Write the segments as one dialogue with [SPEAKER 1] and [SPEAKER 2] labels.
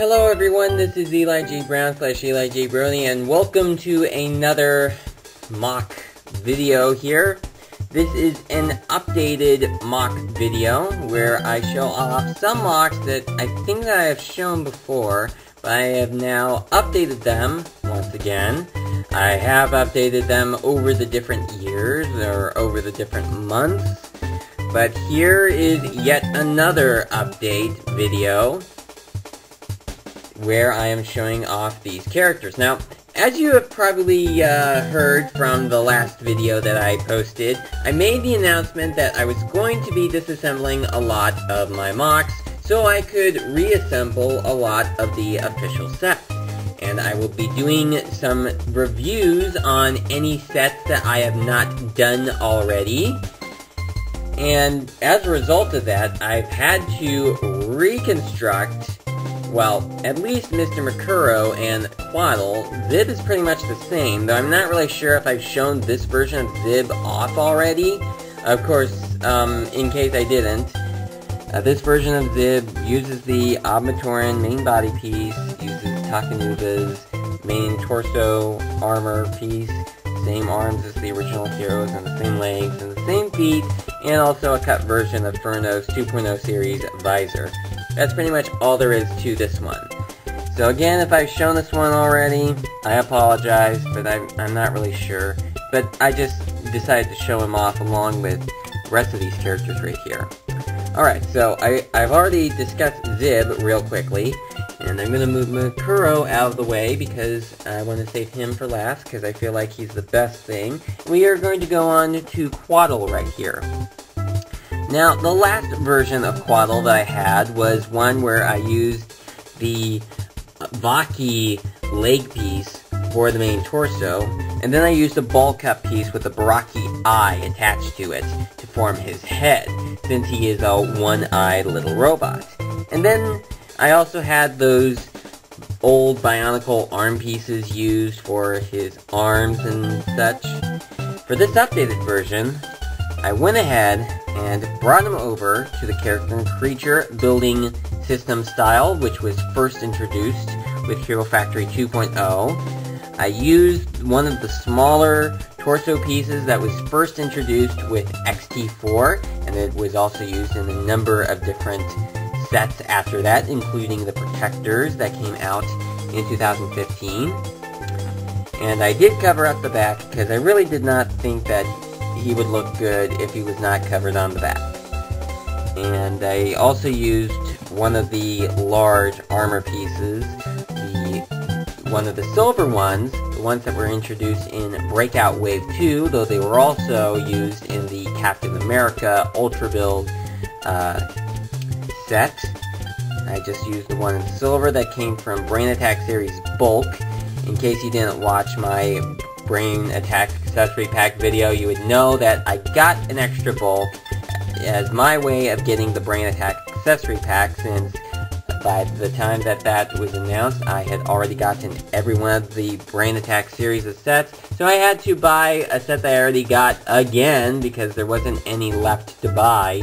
[SPEAKER 1] Hello everyone, this is Eli J. Brown / Eli J. Brony, and welcome to another mock video here. This is an updated mock video where I show off some mocks that I think that I have shown before, but I have now updated them once again. I have updated them over the different years or over the different months, but here is yet another update video where I am showing off these characters. Now, as you have probably heard from the last video that I posted, I made the announcement that I was going to be disassembling a lot of my mocks so I could reassemble a lot of the official sets. And I will be doing some reviews on any sets that I have not done already. And as a result of that, I've had to reconstruct, well, at least Mr. Makuro and Quadal. Zib is pretty much the same, though I'm not really sure if I've shown this version of Zib off already. Of course, in case I didn't, this version of Zib uses the Obmatoran main body piece, uses Takanuga's main torso armor piece, same arms as the original heroes, and the same legs, and the same feet, and also a cut version of Furno's 2.0 series visor. That's pretty much all there is to this one. So again, if I've shown this one already, I apologize, but I'm not really sure. But I just decided to show him off along with the rest of these characters right here. Alright, so I've already discussed Zib real quickly, and I'm going to move Makuro out of the way because I want to save him for last, because I feel like he's the best thing. We are going to go on to Quadal right here. Now, the last version of Quadal that I had was one where I used the Vaki leg piece for the main torso, and then I used a ball cut piece with a Baraki eye attached to it to form his head, since he is a one-eyed little robot. And then I also had those old Bionicle arm pieces used for his arms and such. For this updated version, I went ahead and brought him over to the character and creature building system style, which was first introduced with Hero Factory 2.0. I used one of the smaller torso pieces that was first introduced with XT4, and it was also used in a number of different sets after that, including the Protectors that came out in 2015. And I did cover up the back because I really did not think that he would look good if he was not covered on the back. And I also used one of the large armor pieces, one of the silver ones, the ones that were introduced in Breakout Wave 2, though they were also used in the Captain America Ultra Build set. I just used the one in silver that came from Brain Attack Series Bulk. In case you didn't watch my Brain Attack Accessory Pack video, you would know that I got an extra bulk as my way of getting the Brain Attack Accessory Pack, since by the time that that was announced, I had already gotten every one of the Brain Attack series of sets, so I had to buy a set that I already got again because there wasn't any left to buy.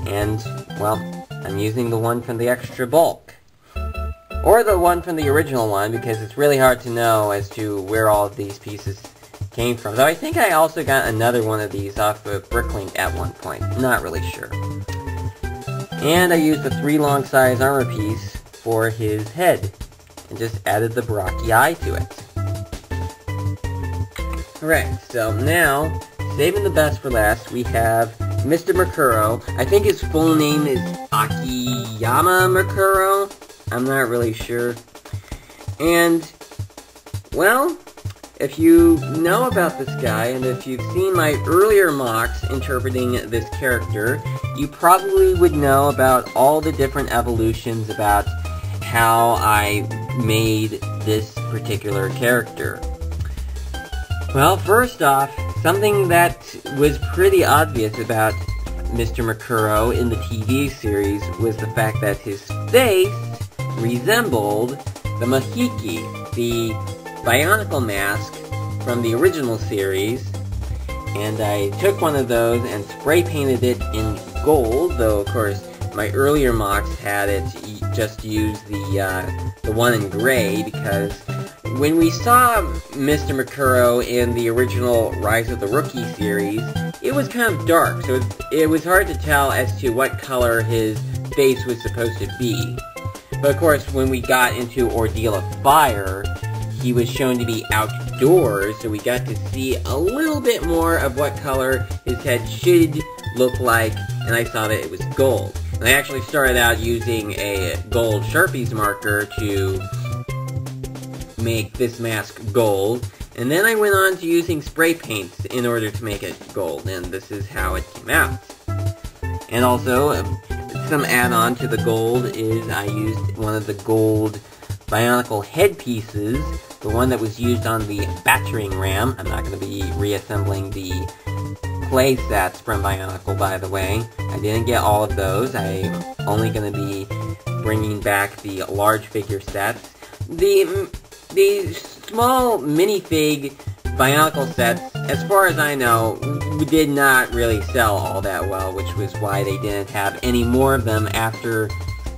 [SPEAKER 1] And, well, I'm using the one from the extra bulk. Or the one from the original one, because it's really hard to know as to where all of these pieces came from. Though I think I also got another one of these off of Bricklink at one point. Not really sure. And I used a 3 long size armor piece for his head, and just added the Baraki eye to it. Alright, so now, saving the best for last, we have Mr. Makuro. I think his full name is Akiyama Makuro. I'm not really sure. And, well, if you know about this guy, and if you've seen my earlier mocks interpreting this character, you probably would know about all the different evolutions about how I made this particular character. Well, first off, something that was pretty obvious about Mr. Makuro in the TV series was the fact that his face resembled the Mahiki, the Bionicle mask from the original series, and I took one of those and spray painted it in gold, though of course my earlier MOCs had it just use the one in gray, because when we saw Mr. Makuro in the original Rise of the Rookie series, it was kind of dark, so it was hard to tell as to what color his face was supposed to be. But of course, when we got into Ordeal of Fire, he was shown to be outdoors, so we got to see a little bit more of what color his head should look like, and I saw that it was gold. And I actually started out using a gold Sharpies marker to make this mask gold, and then I went on to using spray paints in order to make it gold, and this is how it came out. And also, some add-on to the gold is I used one of the gold Bionicle headpieces, the one that was used on the battering ram. I'm not going to be reassembling the play sets from Bionicle, by the way. I didn't get all of those. I'm only going to be bringing back the large figure sets. The small minifig Bionicle sets, as far as I know, did not really sell all that well, which was why they didn't have any more of them after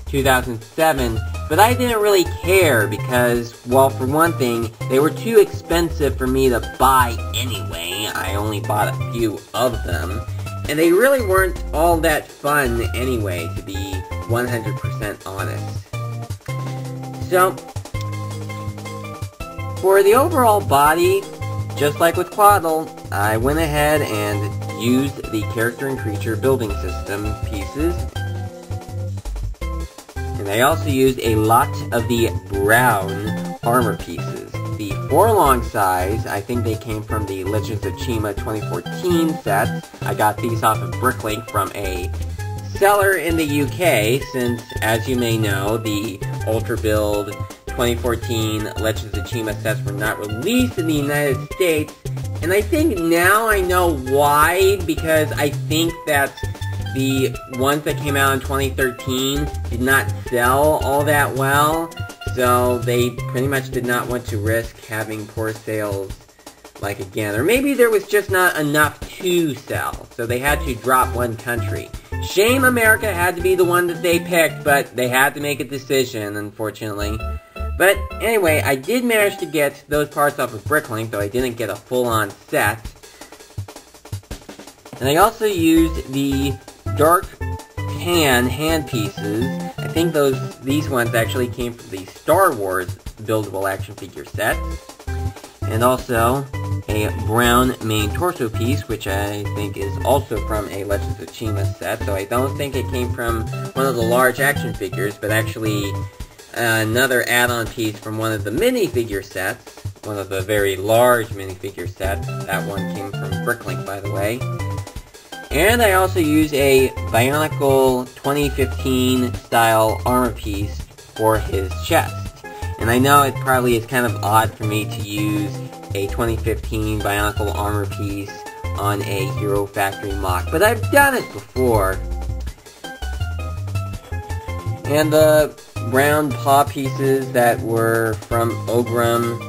[SPEAKER 1] 2007, but I didn't really care because, well, for one thing, they were too expensive for me to buy anyway. I only bought a few of them, and they really weren't all that fun anyway, to be 100% honest. So, for the overall body, just like with Quadal, I went ahead and used the character and creature building system pieces. And I also used a lot of the brown armor pieces. The 4-long size, I think they came from the Legends of Chima 2014 set. I got these off of Bricklink from a seller in the UK, since, as you may know, the Ultra Build 2014 Legends of Chima sets were not released in the United States. And I think now I know why, because I think that the ones that came out in 2013 did not sell all that well, so they pretty much did not want to risk having poor sales like again. Or maybe there was just not enough to sell, so they had to drop one country. Shame America had to be the one that they picked, but they had to make a decision, unfortunately. But anyway, I did manage to get those parts off of Bricklink, though I didn't get a full-on set. And I also used the dark tan hand pieces. I think these ones actually came from the Star Wars buildable action figure set. And also a brown main torso piece, which I think is also from a Legends of Chima set. So I don't think it came from one of the large action figures, but actually another add-on piece from one of the minifigure sets, one of the very large minifigure sets. That one came from Bricklink, by the way. And I also use a Bionicle 2015 style armor piece for his chest. And I know it probably is kind of odd for me to use a 2015 Bionicle armor piece on a Hero Factory MOC, but I've done it before. And the brown paw pieces that were from Ogram,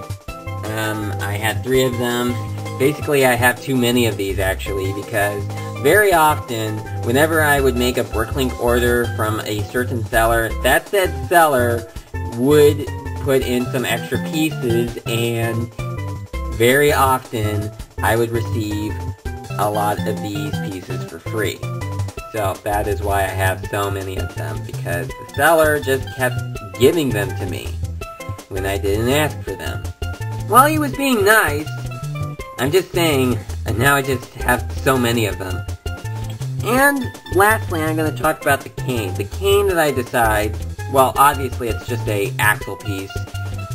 [SPEAKER 1] I had 3 of them. Basically, I have too many of these, actually, because very often, whenever I would make a Bricklink order from a certain seller, that said seller would put in some extra pieces, and very often, I would receive a lot of these pieces for free. So that is why I have so many of them, because the seller just kept giving them to me when I didn't ask for them. Well, he was being nice. I'm just saying, and now I just have so many of them. And lastly, I'm going to talk about the cane. The cane that I decide, well, obviously it's just a axle piece.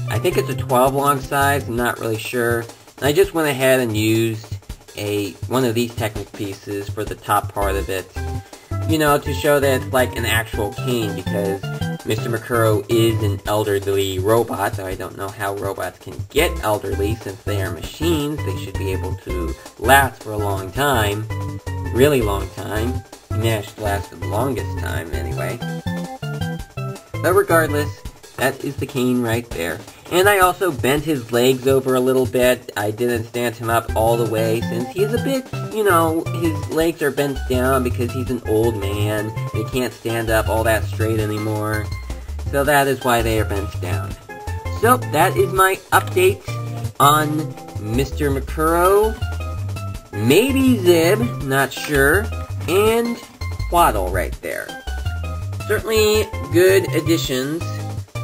[SPEAKER 1] I think it's a 12 long size, I'm not really sure. And I just went ahead and used one of these Technic pieces for the top part of it. You know, to show that it's like an actual cane, because Mr. Makuro is an elderly robot, though I don't know how robots can get elderly since they are machines. They should be able to last for a long time. Really long time. He managed to last the longest time, anyway. But regardless, that is the cane right there. And I also bent his legs over a little bit. I didn't stand him up all the way, since he is a bit you know, his legs are bent down because he's an old man, and he can't stand up all that straight anymore. So that is why they are bent down. So, that is my update on Mr. Makuro, maybe Zib, not sure, and Quadal right there. Certainly good additions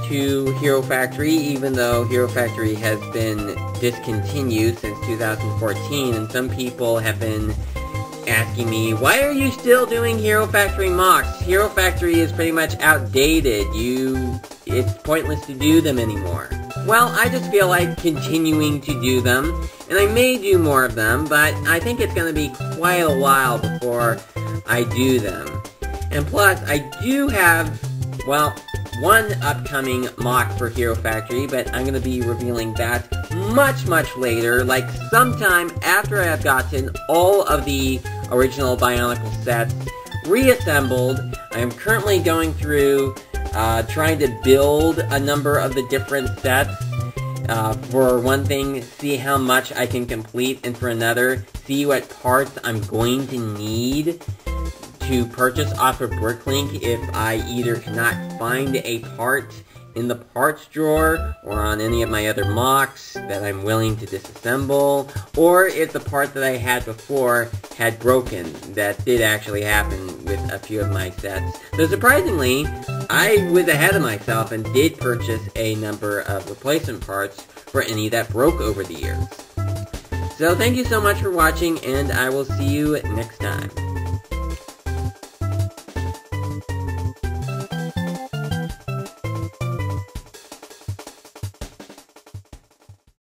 [SPEAKER 1] to Hero Factory, even though Hero Factory has been discontinued since 2014, and some people have been asking me, why are you still doing Hero Factory MOCs? Hero Factory is pretty much outdated. It's pointless to do them anymore. Well, I just feel like continuing to do them, and I may do more of them, but I think it's going to be quite a while before I do them. And plus, I do have, well, one upcoming MOC for Hero Factory, but I'm going to be revealing that much later, like sometime after I have gotten all of the original Bionicle sets reassembled. I am currently going through trying to build a number of the different sets. For one thing, see how much I can complete, and for another, see what parts I'm going to need to purchase off of Bricklink if I either cannot find a part in the parts drawer or on any of my other MOCs that I'm willing to disassemble, or if the part that I had before had broken. That did actually happen with a few of my sets. So surprisingly, I was ahead of myself and did purchase a number of replacement parts for any that broke over the years. So thank you so much for watching, and I will see you next time.